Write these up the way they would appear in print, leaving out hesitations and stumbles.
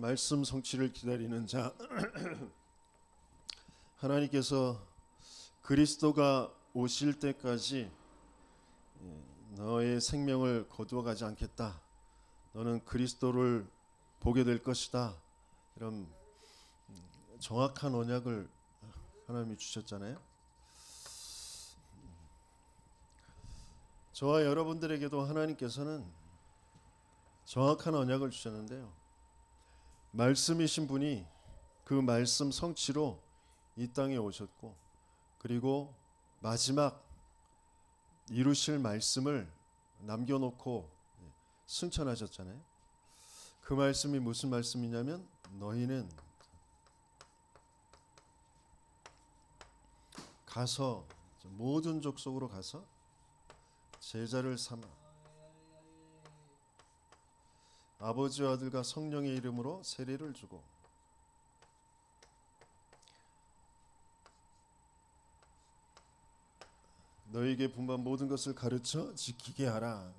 말씀 성취를 기다리는 자, 하나님께서 그리스도가 오실 때까지 너의 생명을 거두어 가지 않겠다. 너는 그리스도를 보게 될 것이다. 이런 정확한 언약을 하나님이 주셨잖아요. 저와 여러분들에게도 하나님께서는 정확한 언약을 주셨는데요. 말씀이신 분이 그 말씀 성취로 이 땅에 오셨고, 그리고 마지막 이루실 말씀을 남겨놓고 승천하셨잖아요. 그 말씀이 무슨 말씀이냐면, 너희는 가서 모든 족속으로 가서 제자를 삼아 아버지와 아들과 성령의 이름으로 세례를 주고 너희에게 분부한 모든 것을 가르쳐 지키게 하라.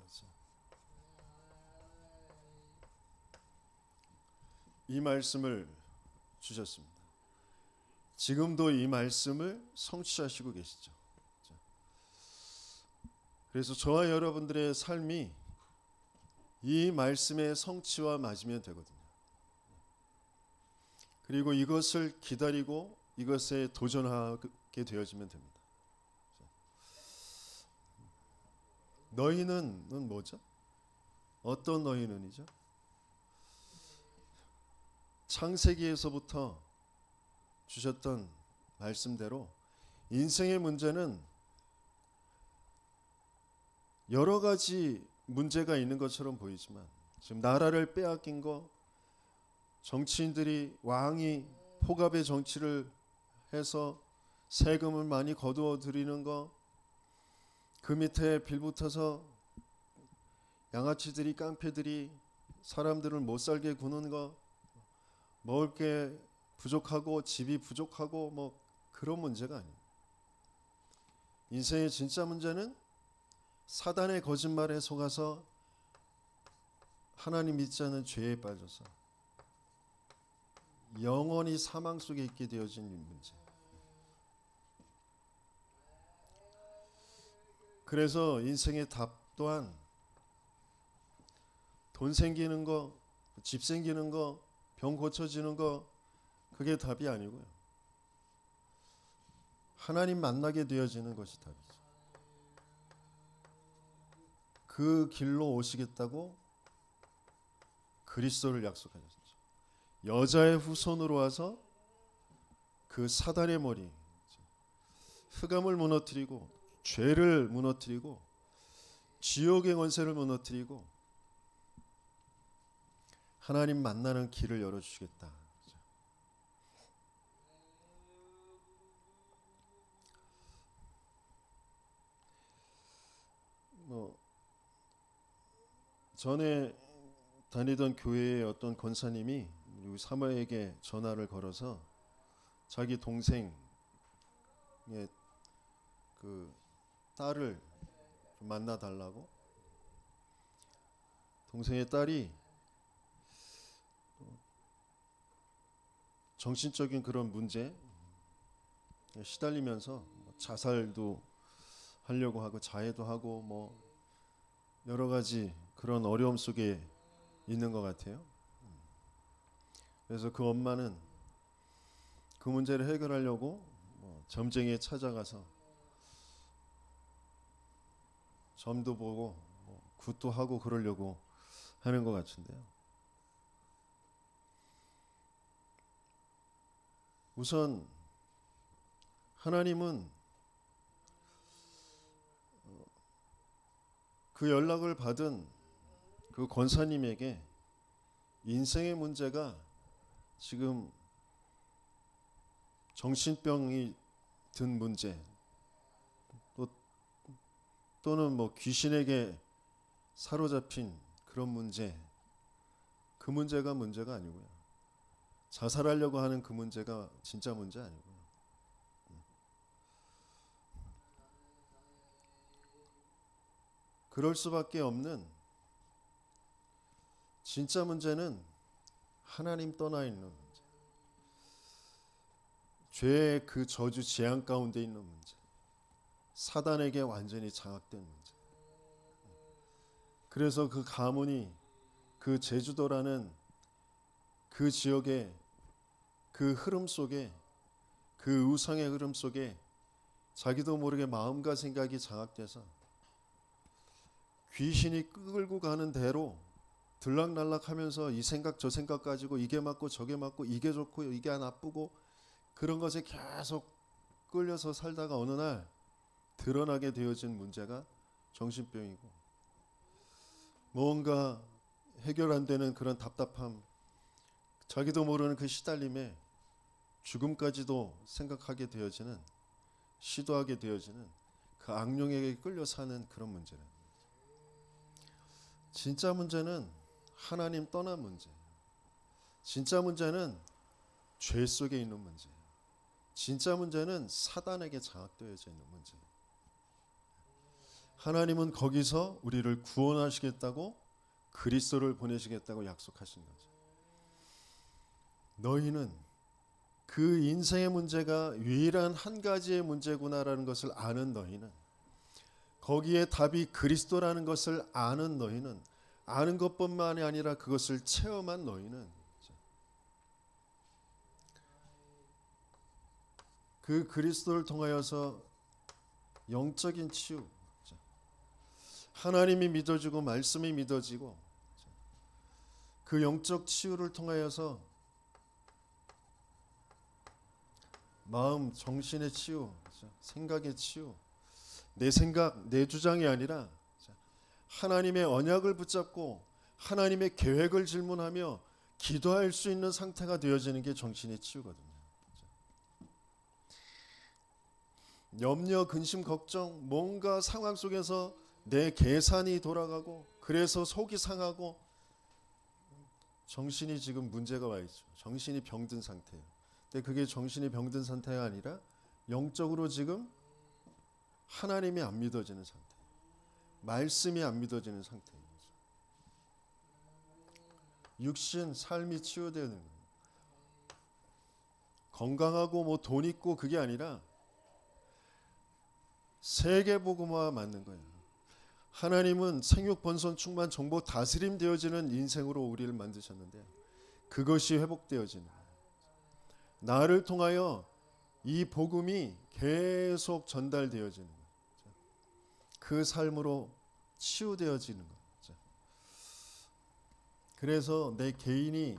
이 말씀을 주셨습니다. 지금도 이 말씀을 성취하시고 계시죠. 그래서 저와 여러분들의 삶이 이 말씀의 성취와 맞으면 되거든요. 그리고 이것을 기다리고 이것에 도전하게 되어지면 됩니다. 너희는 뭐죠? 어떤 너희는이죠? 창세기에서부터 주셨던 말씀대로 인생의 문제는 여러 가지 문제가 있는 것처럼 보이지만, 지금 나라를 빼앗긴 거, 정치인들이 왕이 포갑의 정치를 해서 세금을 많이 거두어 들이는 거, 그 밑에 빌붙어서 양아치들이, 깡패들이 사람들을 못 살게 구는 거, 먹을 게 부족하고 집이 부족하고 뭐 그런 문제가 아니에요. 인생의 진짜 문제는 사단의 거짓말에 속아서 하나님 믿지 않는 죄에 빠져서 영원히 사망 속에 있게 되어진 문제. 그래서 인생의 답 또한 돈 생기는 거, 집 생기는 거, 병 고쳐지는 거, 그게 답이 아니고요. 하나님 만나게 되어지는 것이 답이죠. 그 길로 오시겠다고 그리스도를 약속하셨죠. 여자의 후손으로 와서 그 사단의 머리, 흑암을 무너뜨리고 죄를 무너뜨리고 지옥의 권세를 무너뜨리고 하나님 만나는 길을 열어주시겠다. 전에 다니던 교회의 어떤 권사님이 우리 사모에게 전화를 걸어서 자기 동생의 그 딸을 좀 만나달라고. 동생의 딸이 정신적인 그런 문제 시달리면서 자살도 하려고 하고 자해도 하고 뭐 여러 가지 그런 어려움 속에 있는 것 같아요. 그래서 그 엄마는 그 문제를 해결하려고 점쟁이에 찾아가서 점도 보고 굿도 하고 그러려고 하는 것 같은데요. 우선 하나님은 그 연락을 받은 그 권사님에게 인생의 문제가 지금 정신병이 든 문제, 또는 뭐 귀신에게 사로잡힌 그런 문제, 그 문제가 문제가 아니고요. 자살하려고 하는 그 문제가 진짜 문제 아니고요. 그럴 수밖에 없는 진짜 문제는 하나님 떠나 있는 문제, 죄의 그 저주 재앙 가운데 있는 문제, 사단에게 완전히 장악된 문제. 그래서 그 가문이 그 제주도라는 그 지역의 그 흐름 속에, 그 우상의 흐름 속에 자기도 모르게 마음과 생각이 장악돼서 귀신이 끌고 가는 대로 들락날락하면서 이 생각 저 생각 가지고 이게 맞고 저게 맞고 이게 좋고 이게 나쁘고 그런 것에 계속 끌려서 살다가 어느 날 드러나게 되어진 문제가 정신병이고, 뭔가 해결 안 되는 그런 답답함, 자기도 모르는 그 시달림에 죽음까지도 생각하게 되어지는, 시도하게 되어지는 그 악령에게 끌려 사는 그런 문제는, 진짜 문제는 하나님 떠난 문제예요. 진짜 문제는 죄 속에 있는 문제예요. 진짜 문제는 사단에게 장악되어져 있는 문제예요. 하나님은 거기서 우리를 구원하시겠다고, 그리스도를 보내시겠다고 약속하신 거죠. 너희는 그 인생의 문제가 유일한 한 가지의 문제구나라는 것을 아는 너희는, 거기에 답이 그리스도라는 것을 아는 너희는, 아는 것뿐만이 아니라 그것을 체험한 너희는 그 그리스도를 통하여서 영적인 치유, 하나님이 믿어지고 말씀이 믿어지고 그 영적 치유를 통하여서 마음, 정신의 치유, 생각의 치유, 내 생각, 내 주장이 아니라 하나님의 언약을 붙잡고 하나님의 계획을 질문하며 기도할 수 있는 상태가 되어지는 게 정신의 치유거든요. 염려, 근심, 걱정, 뭔가 상황 속에서 내 계산이 돌아가고 그래서 속이 상하고 정신이 지금 문제가 와 있죠. 정신이 병든 상태예요. 근데 그게 정신이 병든 상태가 아니라 영적으로 지금 하나님이 안 믿어지는 상태, 말씀이 안 믿어지는 상태인 거죠. 육신, 삶이 치유되는 거예요. 건강하고 뭐 돈 있고 그게 아니라 세계복음화가 맞는 거예요. 하나님은 생육, 번성, 충만, 정복, 다스림 되어지는 인생으로 우리를 만드셨는데 그것이 회복되어지는 거예요. 나를 통하여 이 복음이 계속 전달되어지는 거예요. 그 삶으로 치유되어지는 거죠. 그래서 내 개인이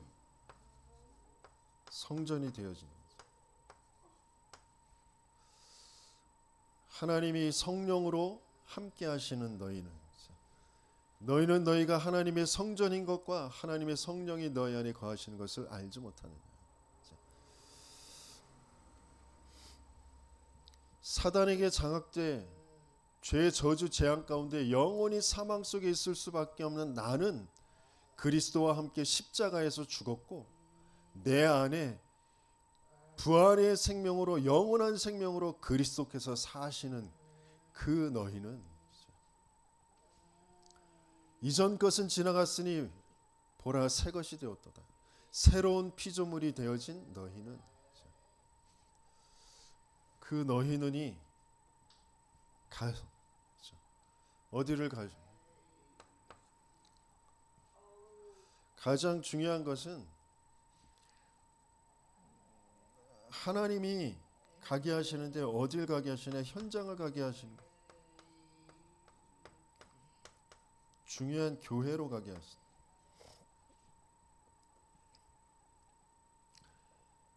성전이 되어지는 거죠. 하나님이 성령으로 함께 하시는 너희는 너희가 하나님의 성전인 것과 하나님의 성령이 너희 안에 거하시는 것을 알지 못하느냐. 사단에게 장악돼 죄, 저주, 재앙 가운데 영원히 사망 속에 있을 수밖에 없는 나는 그리스도와 함께 십자가에서 죽었고 내 안에 부활의 생명으로, 영원한 생명으로 그리스도께서 사시는 그 너희는 이전 것은 지나갔으니 보라 새 것이 되었도다. 새로운 피조물이 되어진 너희는, 그 너희는이 어디를 가죠? 가장 중요한 것은 하나님이 가게 하시는데 어딜 가게 하시냐? 현장을 가게 하시는 거예요. 중요한 교회로 가게 하시는.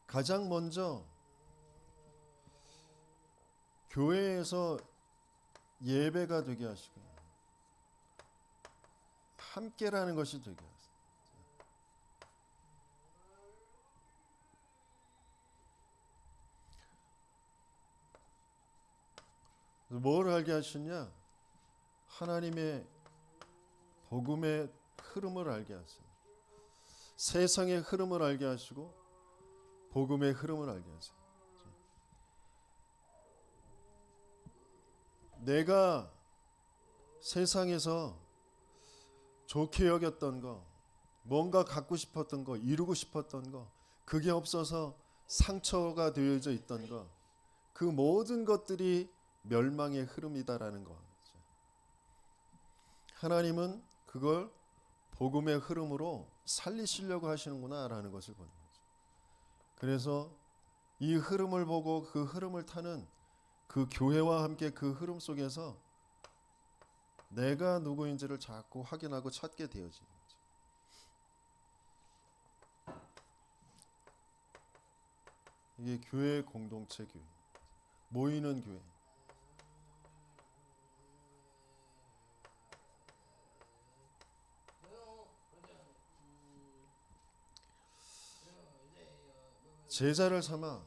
가장 먼저 교회에서 예배가 되게 하시고 함께라는 것이 되게 하세요. 뭘 알게 하시냐? 하나님의 복음의 흐름을 알게 하세요. 세상의 흐름을 알게 하시고 복음의 흐름을 알게 하세요. 내가 세상에서 좋게 여겼던 거, 뭔가 갖고 싶었던 거, 이루고 싶었던 거, 그게 없어서 상처가 되어져 있던 거, 그 모든 것들이 멸망의 흐름이다라는 거. 하나님은 그걸 복음의 흐름으로 살리시려고 하시는구나라는 것을 보는 거죠. 그래서 이 흐름을 보고 그 흐름을 타는 그 교회와 함께 그 흐름 속에서 내가 누구인지를 자꾸 확인하고 찾게 되어지는 거죠. 이게 교회 공동체 교회, 모이는 교회. 제자를 삼아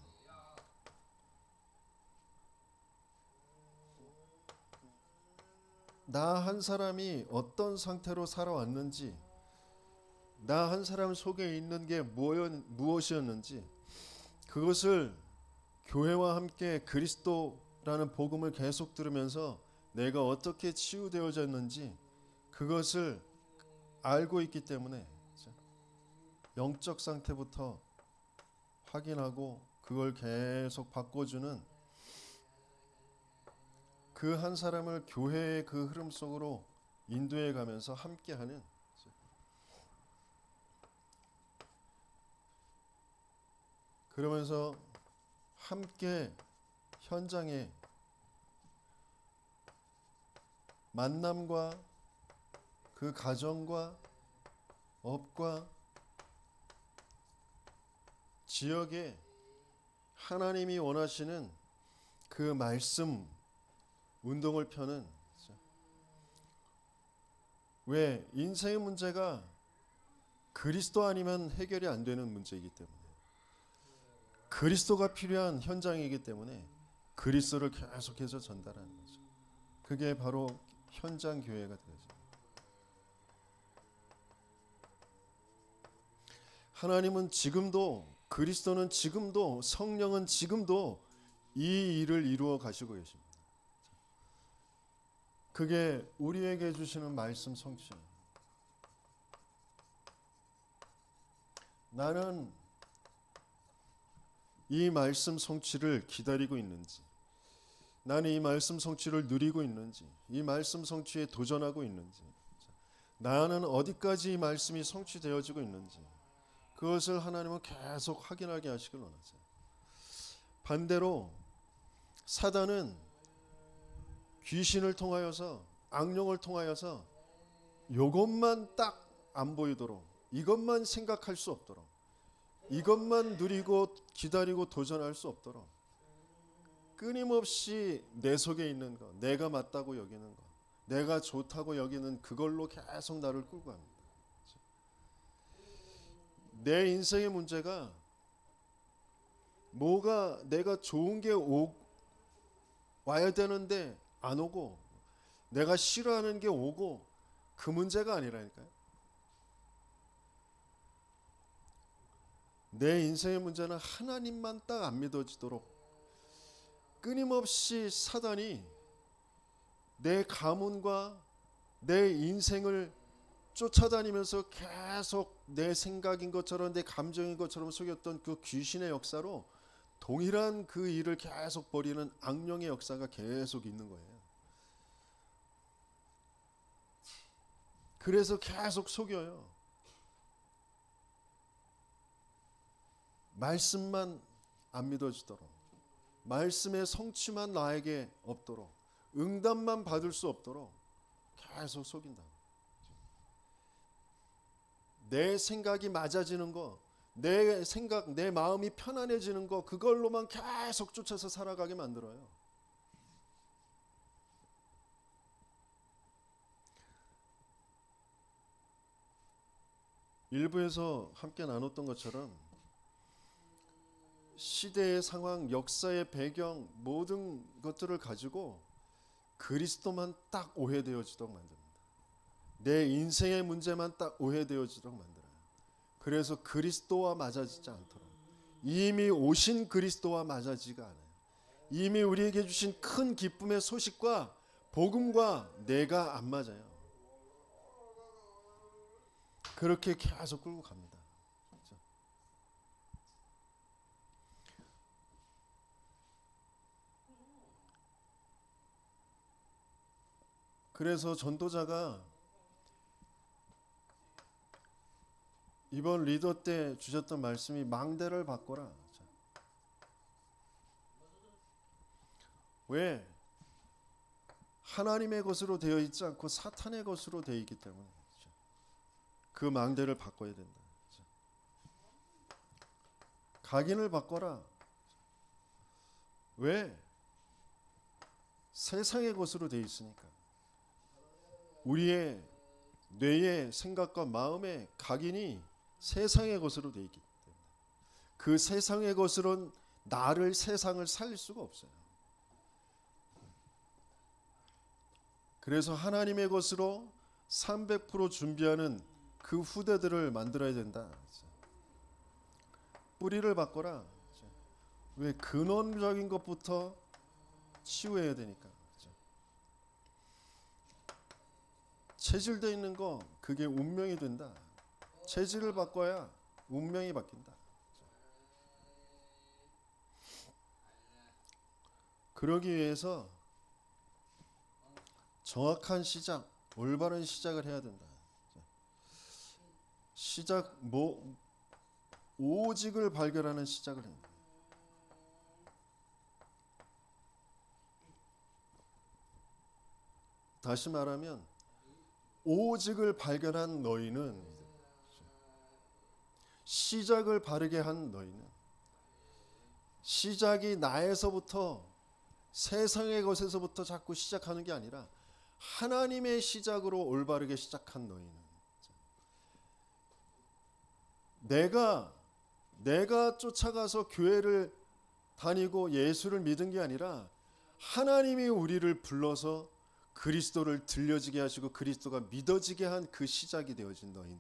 나 한 사람이 어떤 상태로 살아왔는지, 나 한 사람 속에 있는 게 무엇이었는지, 그것을 교회와 함께 그리스도라는 복음을 계속 들으면서 내가 어떻게 치유되어졌는지 그것을 알고 있기 때문에 영적 상태부터 확인하고 그걸 계속 바꿔주는 그 한 사람을 교회의 그 흐름 속으로 인도해 가면서 함께하는, 그러면서 함께 현장에 만남과 그 가정과 업과 지역에 하나님이 원하시는 그 말씀 운동을 펴는, 왜 인생의 문제가 그리스도 아니면 해결이 안 되는 문제이기 때문에, 그리스도가 필요한 현장이기 때문에 그리스도를 계속해서 전달하는 거죠. 그게 바로 현장 교회가 되죠. 하나님은 지금도, 그리스도는 지금도, 성령은 지금도 이 일을 이루어 가시고 계십니다. 그게 우리에게 주시는 말씀 성취입니다. 나는 이 말씀 성취를 기다리고 있는지, 나는 이 말씀 성취를 누리고 있는지, 이 말씀 성취에 도전하고 있는지, 나는 어디까지 이 말씀이 성취되어지고 있는지, 그것을 하나님은 계속 확인하게 하시길 원하세요. 반대로 사단은 귀신을 통하여서, 악령을 통하여서 이것만 딱 안 보이도록, 이것만 생각할 수 없도록, 이것만 누리고 기다리고 도전할 수 없도록 끊임없이 내 속에 있는 것, 내가 맞다고 여기는 것, 내가 좋다고 여기는 그걸로 계속 나를 끌고 갑니다. 내 인생의 문제가 뭐가 내가 좋은 게 와야 되는데 안 오고, 내가 싫어하는 게 오고, 그 문제가 아니라니까요. 내 인생의 문제는 하나님만 딱 안 믿어지도록 끊임없이 사단이 내 가문과 내 인생을 쫓아다니면서 계속 내 생각인 것처럼, 내 감정인 것처럼 속였던 그 귀신의 역사로 동일한 그 일을 계속 벌이는 악령의 역사가 계속 있는 거예요. 그래서 계속 속여요. 말씀만 안 믿어지도록, 말씀의 성취만 나에게 없도록, 응답만 받을 수 없도록 계속 속인다. 내 생각이 맞아지는 거, 내 생각, 내 마음이 편안해지는 거, 그걸로만 계속 쫓아서 살아가게 만들어요. 일부에서 함께 나눴던 것처럼 시대의 상황, 역사의 배경, 모든 것들을 가지고 그리스도만 딱 오해되어지도록 만듭니다. 내 인생의 문제만 딱 오해되어지도록 만들어요. 그래서 그리스도와 맞아지지 않도록, 이미 오신 그리스도와 맞아지지가 않아요. 이미 우리에게 주신 큰 기쁨의 소식과 복음과 내가 안 맞아요. 그렇게 계속 끌고 갑니다. 그래서 전도자가 이번 리더 때 주셨던 말씀이 망대를 바꿔라. 왜? 하나님의 것으로 되어 있지 않고 사탄의 것으로 되어 있기 때문에 그 망대를 바꿔야 된다. 각인을 바꿔라. 왜? 세상의 것으로 되어 있으니까. 우리의 뇌의 생각과 마음의 각인이 세상의 것으로 되어 있기 때문에 그 세상의 것으로는 나를, 세상을 살릴 수가 없어요. 그래서 하나님의 것으로 300% 준비하는 그 후대들을 만들어야 된다. 뿌리를 바꿔라. 왜? 근원적인 것부터 치유해야 되니까. 체질되어 있는 거, 그게 운명이 된다. 체질을 바꿔야 운명이 바뀐다. 그러기 위해서 정확한 시작, 올바른 시작을 해야 된다. 시작, 오직을 발견하는 시작을 해야 된다. 다시 말하면 오직을 발견한 너희는, 시작을 바르게 한 너희는, 시작이 나에서부터, 세상의 것에서부터 자꾸 시작하는 게 아니라 하나님의 시작으로 올바르게 시작한 너희는, 내가 쫓아가서 교회를 다니고 예수를 믿은 게 아니라 하나님이 우리를 불러서 그리스도를 들려지게 하시고 그리스도가 믿어지게 한 그 시작이 되어진 너희는,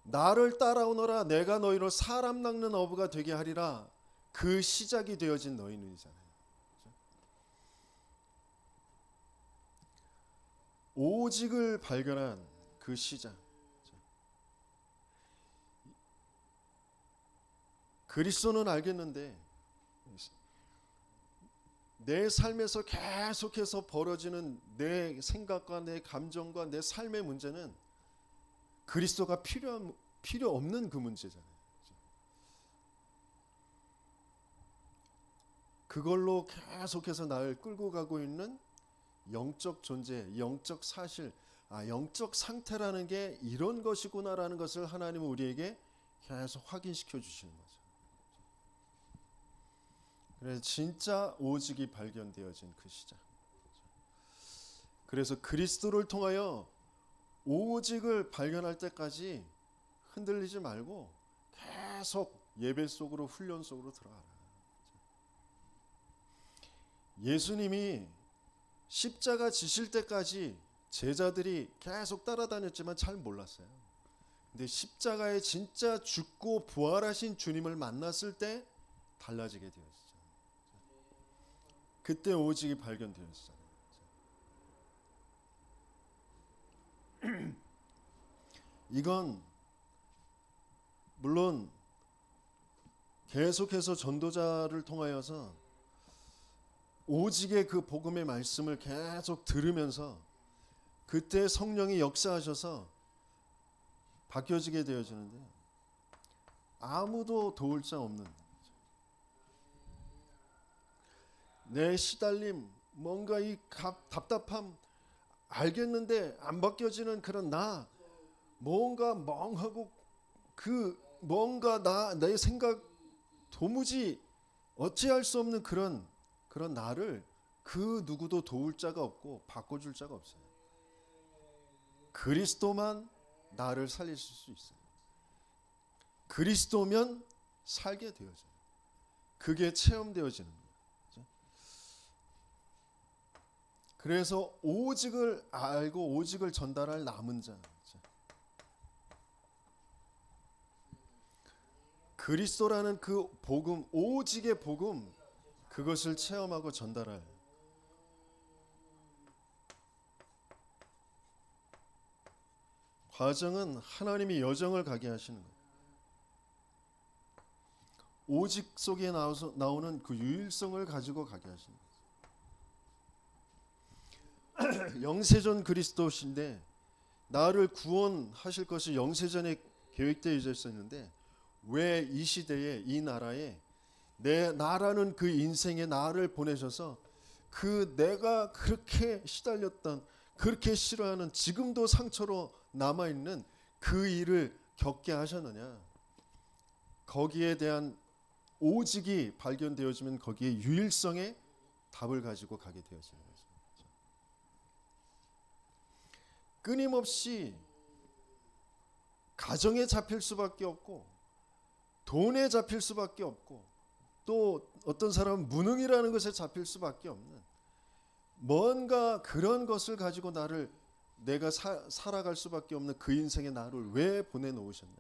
나를 따라오너라 내가 너희로 사람 낚는 어부가 되게 하리라, 그 시작이 되어진 너희는이잖아요. 오직을 발견한 그 시작. 그리스도는 알겠는데 내 삶에서 계속해서 벌어지는 내 생각과 내 감정과 내 삶의 문제는 그리스도가 필요 없는 그 문제잖아요. 그걸로 계속해서 나를 끌고 가고 있는 영적 존재, 영적 사실, 영적 상태라는 게 이런 것이구나라는 것을 하나님은 우리에게 계속 확인시켜 주시는 거죠. 그래서 진짜 오직이 발견되어진 그 시작. 그래서 그리스도를 통하여 오직을 발견할 때까지 흔들리지 말고 계속 예배 속으로, 훈련 속으로 들어가라. 예수님이 십자가 지실 때까지 제자들이 계속 따라다녔지만 잘 몰랐어요. 근데 십자가에 진짜 죽고 부활하신 주님을 만났을 때 달라지게 되었어요. 그때 오직이 발견되었어요. 이건 물론 계속해서 전도자를 통하여서 오직의 그 복음의 말씀을 계속 들으면서 그때 성령이 역사하셔서 바뀌어지게 되어지는데 아무도 도울 자 없는, 내 시달림, 뭔가 이 답답함 알겠는데 안 바뀌어지는 그런 나, 뭔가 멍하고 뭔가 내 생각 도무지 어찌할 수 없는 그런 나를 그 누구도 도울 자가 없고 바꿔줄 자가 없어요. 그리스도만 나를 살릴 수 있어요. 그리스도면 살게 되어져요. 그게 체험되어지는 거예요. 그래서 오직을 알고 오직을 전달할 남은 자, 그리스도라는 그 복음, 오직의 복음, 그것을 체험하고 전달할, 과정은 하나님이 여정을 가게 하시는 거예요. 오직 속에 나오는 그 유일성을 가지고 가게 하시는 거예요. 영세전 그리스도신데 나를 구원하실 것이 영세전에 계획되어 있었는데 왜 이 시대에 이 나라에 나라는 그 인생에 나를 보내셔서 그 내가 그렇게 시달렸던 그렇게 싫어하는 지금도 상처로 남아있는 그 일을 겪게 하셨느냐. 거기에 대한 오직이 발견되어지면 거기에 유일성의 답을 가지고 가게 되어지는 거죠. 끊임없이 가정에 잡힐 수밖에 없고 돈에 잡힐 수밖에 없고 또 어떤 사람은 무능이라는 것에 잡힐 수밖에 없는 뭔가 그런 것을 가지고 내가 살아갈 수밖에 없는 그 인생에 나를 왜 보내놓으셨냐.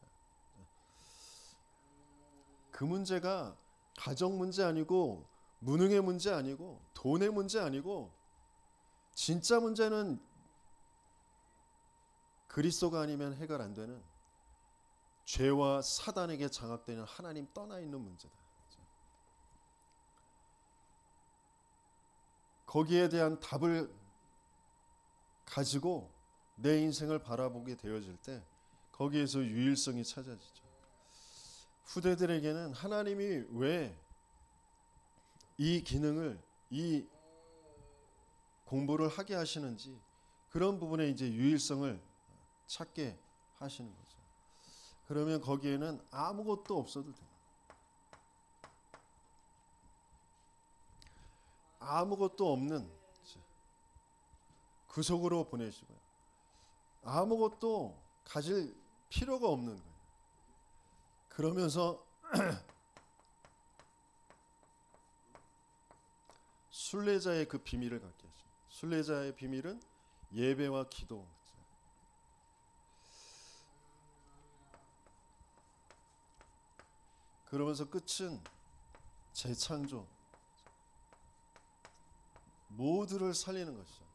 그 문제가 가정 문제 아니고 무능의 문제 아니고 돈의 문제 아니고 진짜 문제는 그리스도가 아니면 해결 안 되는 죄와 사단에게 장악되는 하나님 떠나 있는 문제다. 거기에 대한 답을 가지고 내 인생을 바라보게 되어질 때 거기에서 유일성이 찾아지죠. 후대들에게는 하나님이 왜 이 기능을 이 공부를 하게 하시는지 그런 부분에 이제 유일성을 찾게 하시는 거죠. 그러면 거기에는 아무것도 없어도 돼요. 아무것도 없는 구속으로 보내시고요. 아무것도 가질 필요가 없는 거예요. 그러면서 순례자의 그 비밀을 갖게 하십니다. 순례자의 비밀은 예배와 기도. 그러면서 끝은 재창조. 모두를 살리는 것이죠.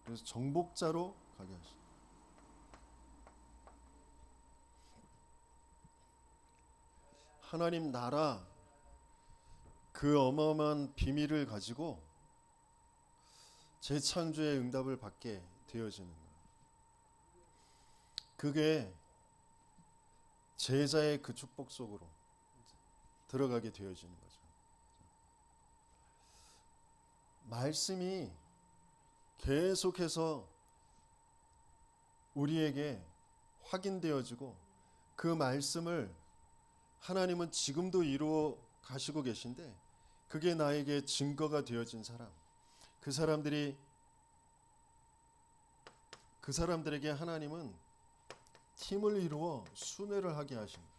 그래서 정복자로 가게 하십니다. 하나님 나라 그 어마어마한 비밀을 가지고 재창조의 응답을 받게 되어지는 거예요. 그게 제자의 그 축복 속으로 들어가게 되어지는 거죠. 말씀이 계속해서 우리에게 확인되어지고 그 말씀을 하나님은 지금도 이루어 가시고 계신데 그게 나에게 증거가 되어진 사람, 그 사람들에게 하나님은 팀을 이루어 순회를 하게 하십니다.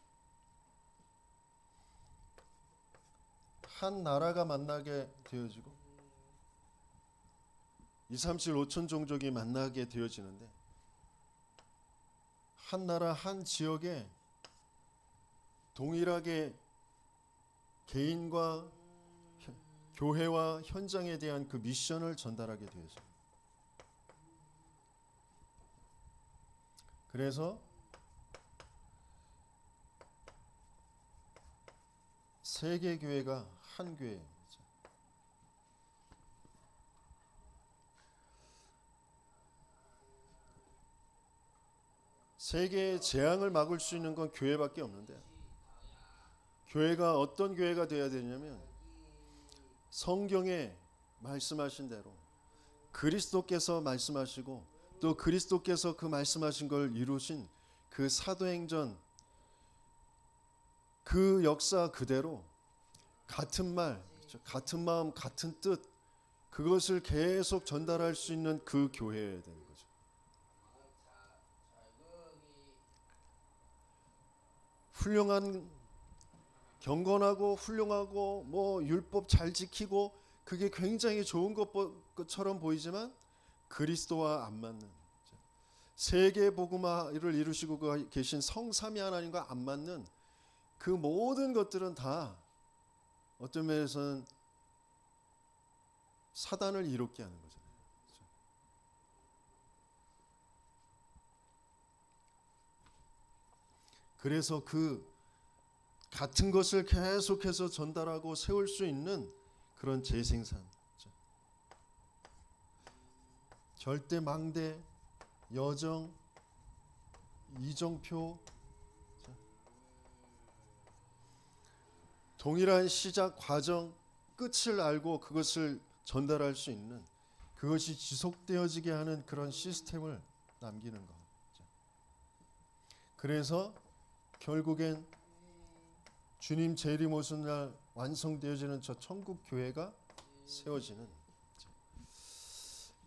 한 나라가 만나게 되어지고 2, 3, 7, 5천 종족이 만나게 되어지는데 한 나라 한 지역에 동일하게 개인과 교회와 현장에 대한 그 미션을 전달하게 되어집니다. 그래서 세계 교회가 한 교회죠. 세계의 재앙을 막을 수 있는 건 교회밖에 없는데 교회가 어떤 교회가 되어야 되냐면 성경에 말씀하신 대로 그리스도께서 말씀하시고 또 그리스도께서 그 말씀하신 걸 이루신 그 사도행전 그 역사 그대로 같은 말, 같은 마음, 같은 뜻 그것을 계속 전달할 수 있는 그 교회여야 되는 거죠. 훌륭한 경건하고 훌륭하고 뭐 율법 잘 지키고 그게 굉장히 좋은 것처럼 보이지만 그리스도와 안 맞는 세계 복음화를 이루시고 계신 성삼위 하나님과 안 맞는 그 모든 것들은 다 어떤 면에서는 사단을 이롭게 하는 거잖아요. 그래서 그 같은 것을 계속해서 전달하고 세울 수 있는 그런 재생산, 절대 망대, 여정, 이정표, 동일한 시작 과정, 끝을 알고 그것을 전달할 수 있는, 그것이 지속되어지게 하는 그런 시스템을 남기는 것. 그래서 결국엔 주님 재림 오신 날 완성되어지는 저 천국 교회가 세워지는,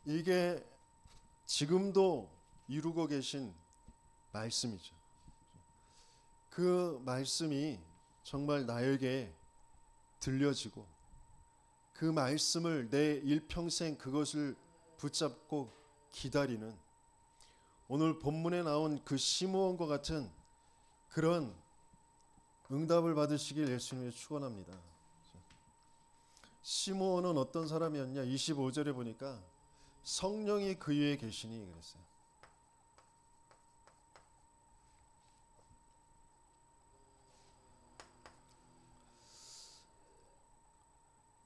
이게 지금도 이루고 계신 말씀이죠. 그 말씀이 정말 나에게 들려지고 그 말씀을 내 일평생 그것을 붙잡고 기다리는, 오늘 본문에 나온 그 시므온과 같은 그런 응답을 받으시길 예수님이 축원합니다. 시므온은 어떤 사람이었냐? 25절에 보니까 성령이 그 위에 계시니 그랬어요.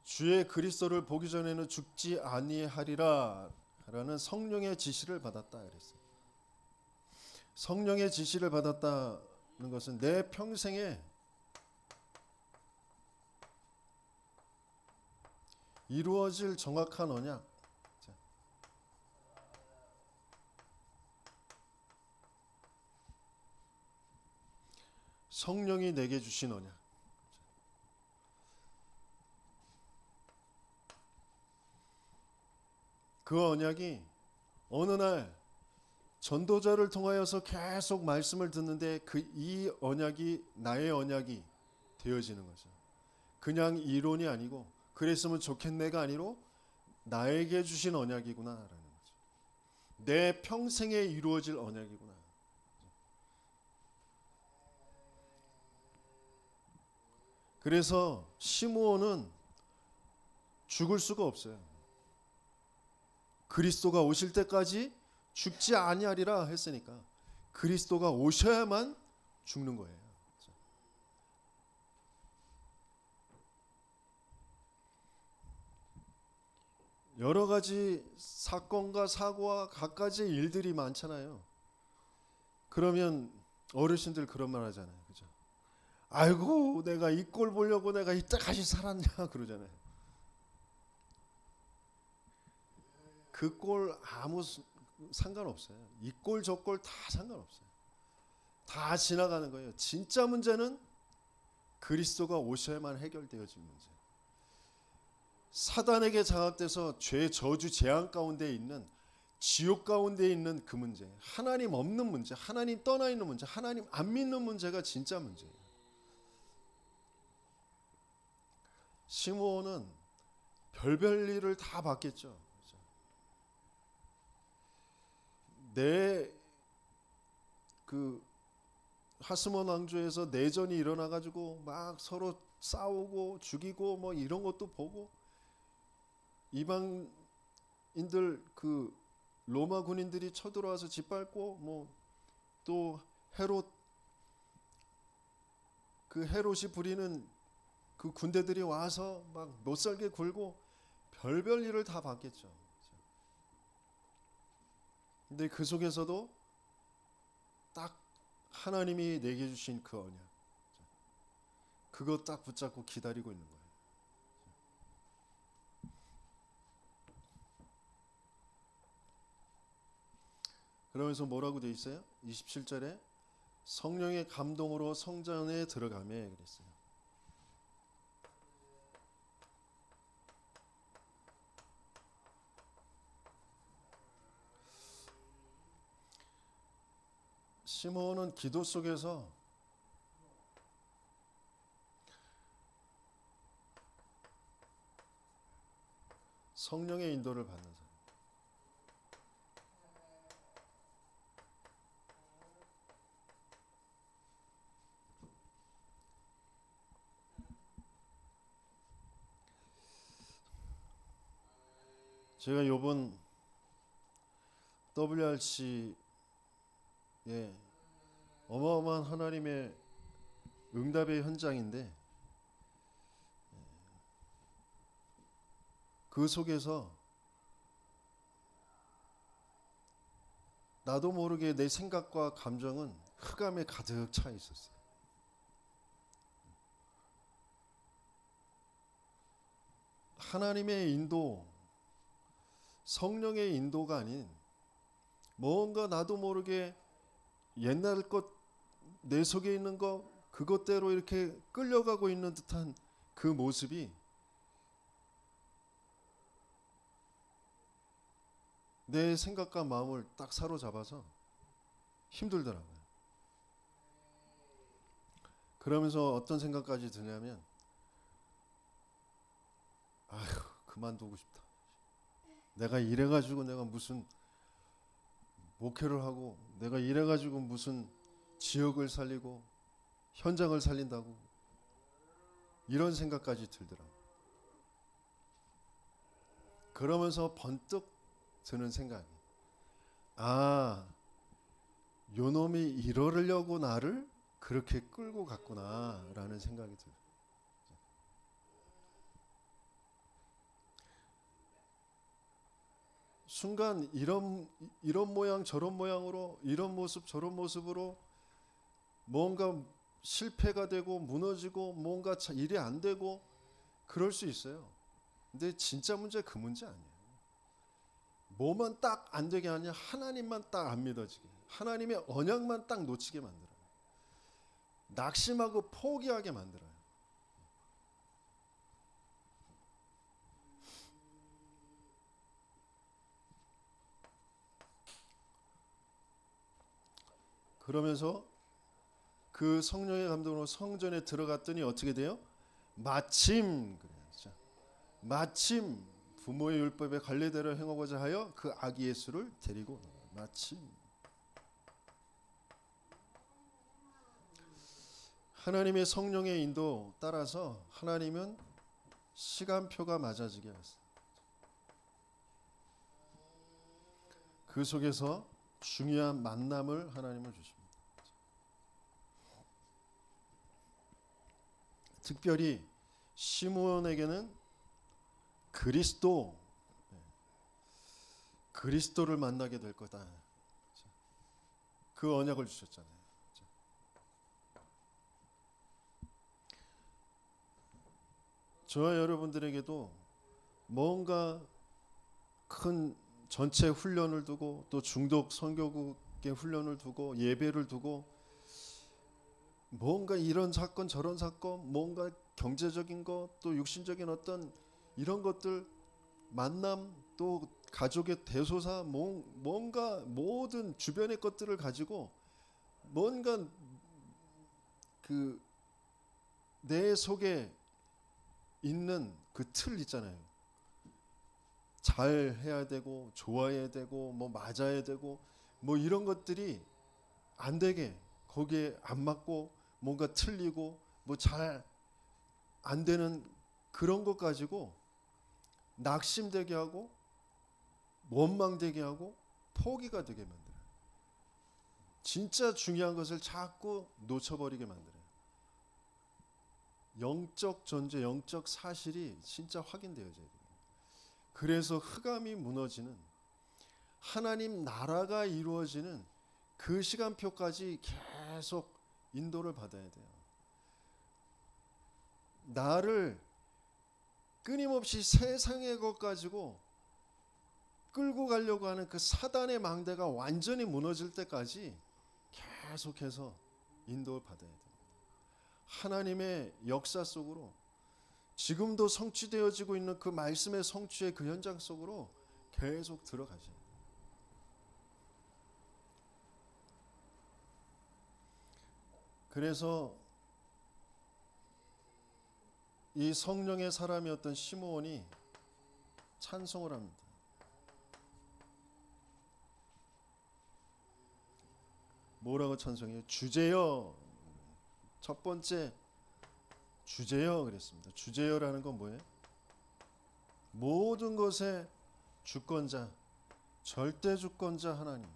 주의 그리스도를 보기 전에는 죽지 아니하리라 라는 성령의 지시를 받았다 그랬어요. 성령의 지시를 받았다는 것은 내 평생에 이루어질 정확한 언약, 성령이 내게 주신 언약, 그 언약이 어느 날 전도자를 통하여서 계속 말씀을 듣는데 이 언약이 나의 언약이 되어지는 거죠. 그냥 이론이 아니고 그랬으면 좋겠네가 아니로 나에게 주신 언약이구나라는 거죠. 내 평생에 이루어질 언약이구나. 그래서 시므온은 죽을 수가 없어요. 그리스도가 오실 때까지 죽지 아니하리라 했으니까 그리스도가 오셔야만 죽는 거예요. 여러 가지 사건과 사고와 갖가지 일들이 많잖아요. 그러면 어르신들 그런 말 하잖아요. 그죠? 아이고 내가 이 꼴 보려고 내가 이때까지 살았냐 그러잖아요. 그 꼴 아무 상관없어요. 이 꼴 저 꼴 다 상관없어요. 다 지나가는 거예요. 진짜 문제는 그리스도가 오셔야만 해결되어진 문제. 사단에게 장악돼서 죄, 저주, 재앙 가운데 있는, 지옥 가운데 있는 그 문제, 하나님 없는 문제, 하나님 떠나 있는 문제, 하나님 안 믿는 문제가 진짜 문제예요. 시므온은 별별 일을 다 봤겠죠. 내 그 하스몬 왕조에서 내전이 일어나 가지고 막 서로 싸우고 죽이고 뭐 이런 것도 보고, 이방인들 그 로마 군인들이 쳐들어와서 짓밟고, 뭐 또 헤롯, 그 헤롯이 부리는 그 군대들이 와서 막 못살게 굴고 별별 일을 다 봤겠죠. 근데 그 속에서도 딱 하나님이 내게 주신 그 언약, 그거 딱 붙잡고 기다리고 있는 거예요. 그러면서 뭐라고 돼 있어요? 27절에 성령의 감동으로 성전에 들어가매 그랬어요. 시므온은 기도 속에서 성령의 인도를 받는 사람. 제가 요번 WRC에 어마어마한 하나님의 응답의 현장인데 그 속에서 나도 모르게 내 생각과 감정은 흑암에 가득 차 있었어요. 하나님의 인도, 성령의 인도가 아닌 뭔가 나도 모르게 옛날 것, 내 속에 있는 것 그것대로 이렇게 끌려가고 있는 듯한 그 모습이 내 생각과 마음을 딱 사로잡아서 힘들더라고요. 그러면서 어떤 생각까지 드냐면 아휴 그만두고 싶다. 내가 이래가지고 내가 무슨 목회를 하고 내가 이래가지고 무슨 지역을 살리고 현장을 살린다고 이런 생각까지 들더라고요. 그러면서 번뜩 드는 생각이 아 요놈이 이러려고 나를 그렇게 끌고 갔구나 라는 생각이 들어요. 순간 이런 모양 저런 모양으로 이런 모습 저런 모습으로 뭔가 실패가 되고 무너지고 뭔가 일이 안 되고 그럴 수 있어요. 근데 진짜 문제 그 문제 아니에요. 뭐만 딱 안 되게 하냐 하나님만 딱 안 믿어지게 하나님의 언약만 딱 놓치게 만들어요. 낙심하고 포기하게 만들어요. 그러면서 그 성령의 감동으로 성전에 들어갔더니 어떻게 돼요? 마침 그래요. 마침 부모의 율법에 관례대로 행하고자 하여 그 아기 예수를 데리고 마침 하나님의 성령의 인도 따라서 하나님은 시간표가 맞아지게 하셨어요. 그 속에서 중요한 만남을 하나님은 주십니다. 특별히 시므온에게는 그리스도를 만나게 될 거다. 그 언약을 주셨잖아요. 저와 여러분들에게도 뭔가 큰 전체 훈련을 두고 또 중독 선교국의 훈련을 두고 예배를 두고 뭔가 이런 사건 저런 사건 뭔가 경제적인 것 또 육신적인 어떤 이런 것들 만남 또 가족의 대소사 뭔가 모든 주변의 것들을 가지고 뭔가 그 내 속에 있는 그 틀 있잖아요. 잘 해야 되고 좋아해야 되고 뭐 맞아야 되고 뭐 이런 것들이 안 되게 거기에 안 맞고 뭔가 틀리고 뭐 잘 안 되는 그런 것 가지고 낙심되게 하고 원망되게 하고 포기가 되게 만들어요. 진짜 중요한 것을 자꾸 놓쳐버리게 만들어요. 영적 존재, 영적 사실이 진짜 확인되어져야 돼요. 그래서 흑암이 무너지는 하나님 나라가 이루어지는 그 시간표까지 계속 인도를 받아야 돼요. 나를 끊임없이 세상의 것 가지고 끌고 가려고 하는 그 사단의 망대가 완전히 무너질 때까지 계속해서 인도를 받아야 돼요. 하나님의 역사 속으로 지금도 성취되어지고 있는 그 말씀의 성취의 그 현장 속으로 계속 들어가셔야 돼요. 그래서 이 성령의 사람이었던 시므온이 찬송을 합니다. 뭐라고 찬송해요? 주제여. 첫 번째 주제여 그랬습니다. 주제여라는 건 뭐예요? 모든 것의 주권자, 절대 주권자 하나님.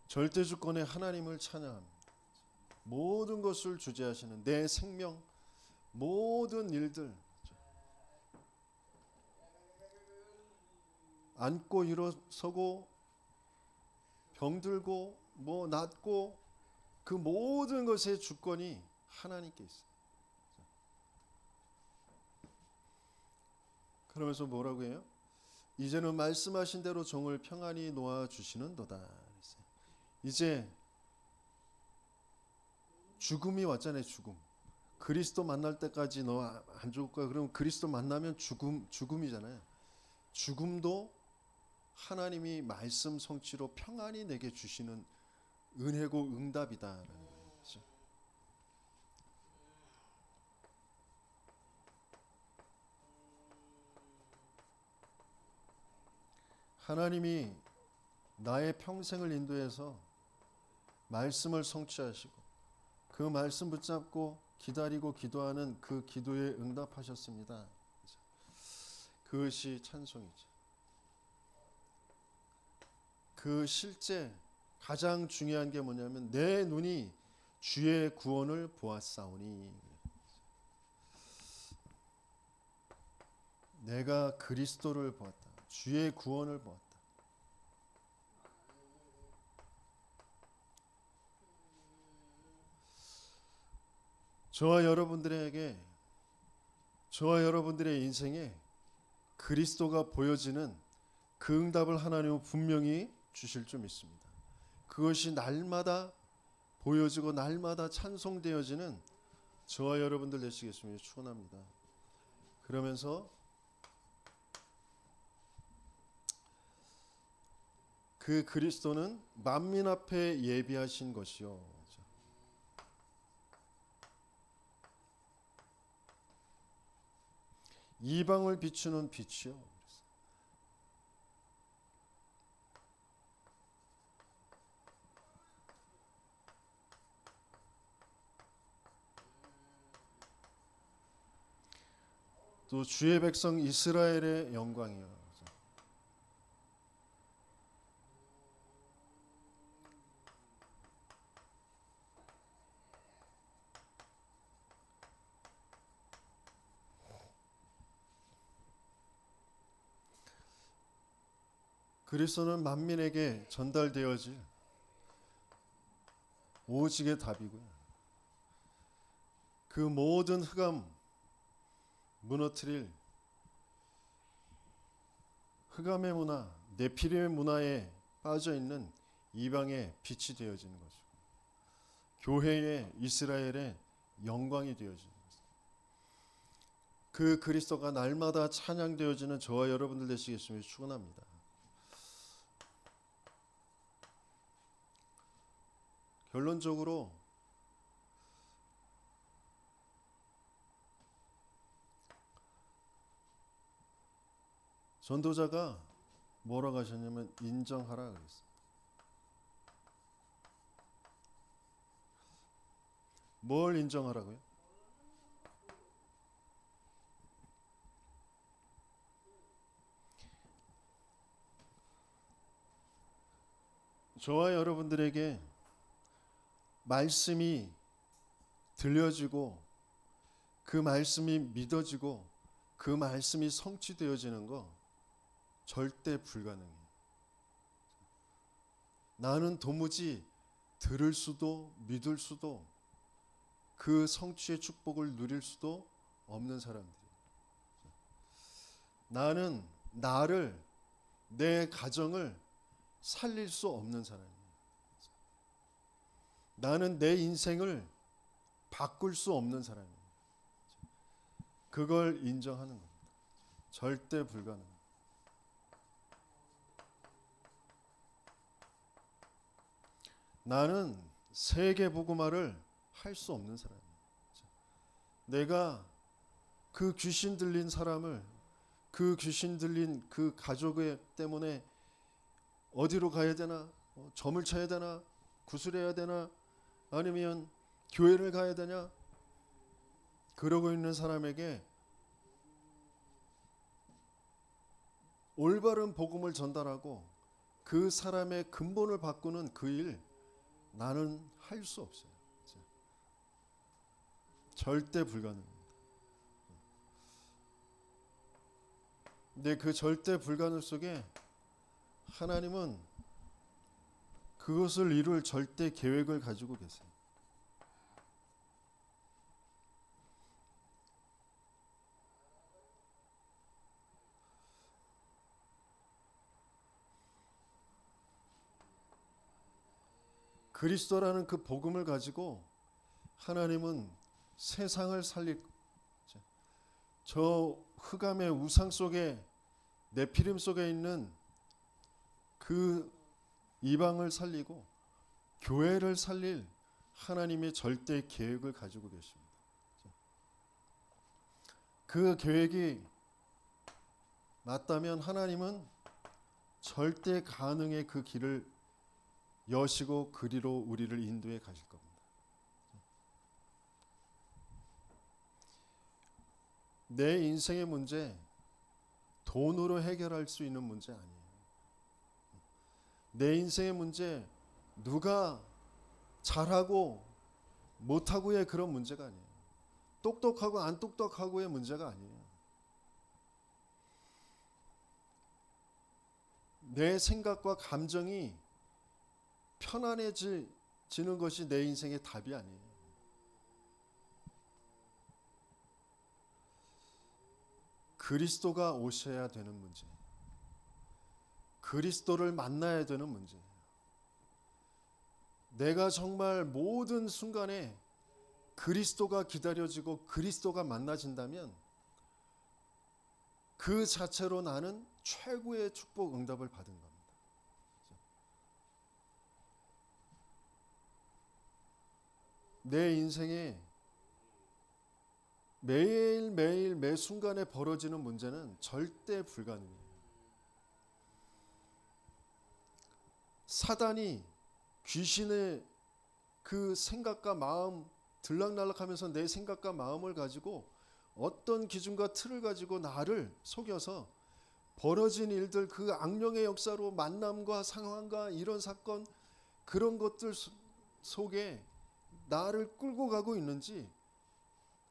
절대 주권의 하나님을 찬양합니다. 모든 것을 주재하시는 내 생명, 모든 일들, 앉고 일어서고 병들고 낫고 그 모든 것의 주권이 하나님께 있어요. 그러면서 뭐라고 해요? 이제는 말씀하신 대로 종을 평안히 놓아 주시는도다. 이제 죽음이 왔잖아요. 죽음. 그리스도 만날 때까지 너 안 죽을 거야. 그러면 그리스도 만나면 죽음이잖아요. 죽음도 하나님이 말씀 성취로 평안히 내게 주시는 은혜고 응답이다라는 거죠. 하나님이 나의 평생을 인도해서 말씀을 성취하시고 그 말씀 붙잡고 기다리고 기도하는 그 기도에 응답하셨습니다. 그것이 찬송이죠. 그 실제 가장 중요한 게 뭐냐면 내 눈이 주의 구원을 보았사오니, 내가 그리스도를 보았다. 주의 구원을 보았다. 저와 여러분들에게, 저와 여러분들의 인생에 그리스도가 보여지는 그 응답을 하나님은 분명히 주실 줄 믿습니다. 그것이 날마다 보여지고 날마다 찬송되어지는 저와 여러분들 되시겠습니다. 축원합니다. 그러면서 그 그리스도는 만민 앞에 예비하신 것이요, 이방을 비추는 빛이요. 또 주의 백성 이스라엘의 영광이요. 그리스도는 만민에게 전달되어질 오직의 답이고요. 그 모든 흑암 무너뜨릴 흑암의 문화, 네피림의 문화에 빠져있는 이방의 빛이 되어지는 거죠. 교회의 이스라엘의 영광이 되어지는 거죠. 그 그리스도가 날마다 찬양되어지는 저와 여러분들 되시겠음을 축원합니다. 결론적으로 전도자가 뭐라고 하셨냐면 인정하라 그랬어요. 뭘 인정하라고요? 저와 여러분들에게 말씀이 들려지고 그 말씀이 믿어지고 그 말씀이 성취되어지는 거 절대 불가능해요. 나는 도무지 들을 수도 믿을 수도 그 성취의 축복을 누릴 수도 없는 사람들이에요. 나는 나를, 내 가정을 살릴 수 없는 사람이에요. 나는 내 인생을 바꿀 수 없는 사람이에요. 그걸 인정하는 겁니다. 절대 불가능. 나는 세계 복음화를 할 수 없는 사람이에요. 내가 그 귀신 들린 사람을, 그 귀신 들린 그 가족 때문에 어디로 가야 되나, 점을 쳐야 되나, 구슬해야 되나, 아니면 교회를 가야 되냐, 그러고 있는 사람에게 올바른 복음을 전달하고 그 사람의 근본을 바꾸는 그 일 나는 할 수 없어요. 절대 불가능합니다. 근데 그 절대 불가능 속에 하나님은 그것을 이룰 절대 계획을 가지고 계세요. 그리스도라는 그 복음을 가지고 하나님은 세상을 살릴, 저 흑암의 우상 속에 네피림 속에 있는 그 이방을 살리고 교회를 살릴 하나님의 절대 계획을 가지고 계십니다. 그 계획이 맞다면 하나님은 절대 가능의 그 길을 여시고 그리로 우리를 인도해 가실 겁니다. 내 인생의 문제 돈으로 해결할 수 있는 문제 아니에요. 내 인생의 문제 누가 잘하고 못하고의 그런 문제가 아니에요. 똑똑하고 안 똑똑하고의 문제가 아니에요. 내 생각과 감정이 편안해지는 것이 내 인생의 답이 아니에요. 그리스도가 오셔야 되는 문제, 그리스도를 만나야 되는 문제. 내가 정말 모든 순간에 그리스도가 기다려지고 그리스도가 만나진다면 그 자체로 나는 최고의 축복 응답을 받은 겁니다. 내 인생에 매일매일 매 순간에 벌어지는 문제는 절대 불가능해요. 사단이 귀신의 그 생각과 마음 들락날락하면서 내 생각과 마음을 가지고 어떤 기준과 틀을 가지고 나를 속여서 벌어진 일들, 그 악령의 역사로 만남과 상황과 이런 사건, 그런 것들 속에 나를 끌고 가고 있는지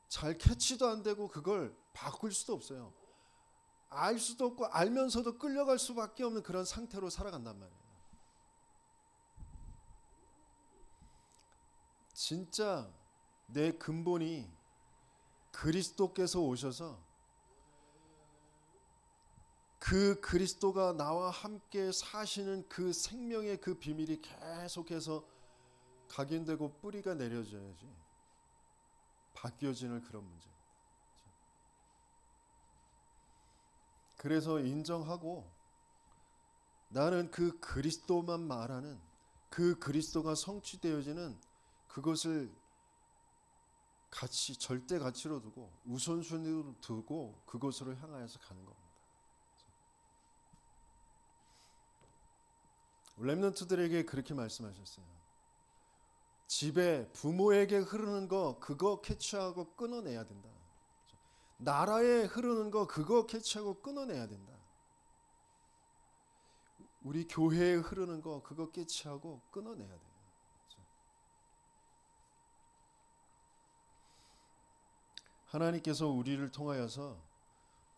잘 캐치도 안 되고 그걸 바꿀 수도 없어요. 알 수도 없고 알면서도 끌려갈 수밖에 없는 그런 상태로 살아간단 말이에요. 진짜 내 근본이 그리스도께서 오셔서 그 그리스도가 나와 함께 사시는 그 생명의 그 비밀이 계속해서 각인되고 뿌리가 내려져야지 바뀌어지는 그런 문제. 그래서 인정하고 나는 그 그리스도만 말하는 그 그리스도가 성취되어지는 그것을 가치, 절대 가치로 두고 우선순위로 두고 그것으로 향하여서 가는 겁니다. 렘넌트들에게 그렇게 말씀하셨어요. 집에 부모에게 흐르는 거 그거 캐치하고 끊어내야 된다. 나라에 흐르는 거 그거 캐치하고 끊어내야 된다. 우리 교회에 흐르는 거 그거 캐치하고 끊어내야 돼요. 하나님께서 우리를 통하여서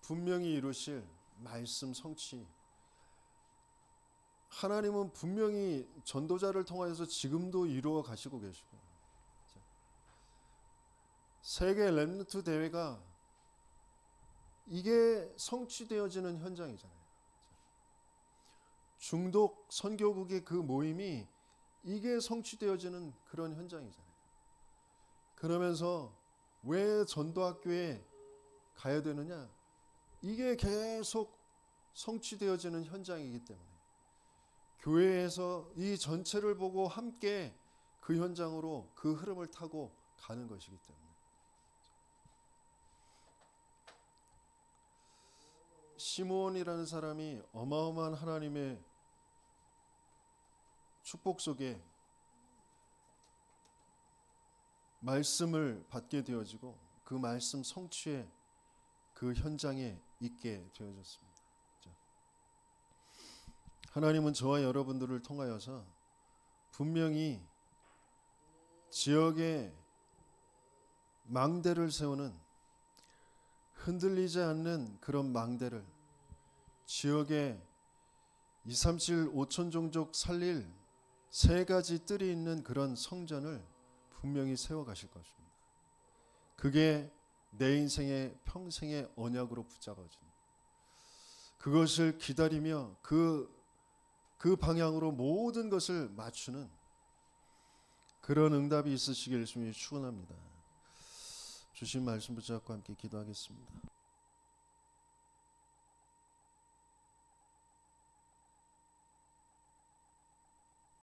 분명히 이루실 말씀 성취, 하나님은 분명히 전도자를 통하여서 지금도 이루어 가시고 계시고, 세계 렘넌트 대회가 이게 성취되어지는 현장이잖아요. 중독 선교국의 그 모임이 이게 성취되어지는 그런 현장이잖아요. 그러면서 왜 전도학교에 가야 되느냐? 이게 계속 성취되어지는 현장이기 때문에 교회에서 이 전체를 보고 함께 그 현장으로 그 흐름을 타고 가는 것이기 때문에 시므온이라는 사람이 어마어마한 하나님의 축복 속에 말씀을 받게 되어지고 그 말씀 성취의 그 현장에 있게 되어졌습니다. 하나님은 저와 여러분들을 통하여서 분명히 지역에 망대를 세우는, 흔들리지 않는 그런 망대를, 지역에 2, 3, 7, 5천 종족 살릴 3가지 뜰이 있는 그런 성전을 분명히 세워 가실 것입니다. 그게 내 인생의 평생의 언약으로 붙잡아진, 그것을 기다리며 그 방향으로 모든 것을 맞추는 그런 응답이 있으시길 주님이 축원합니다. 주신 말씀 붙잡고 함께 기도하겠습니다.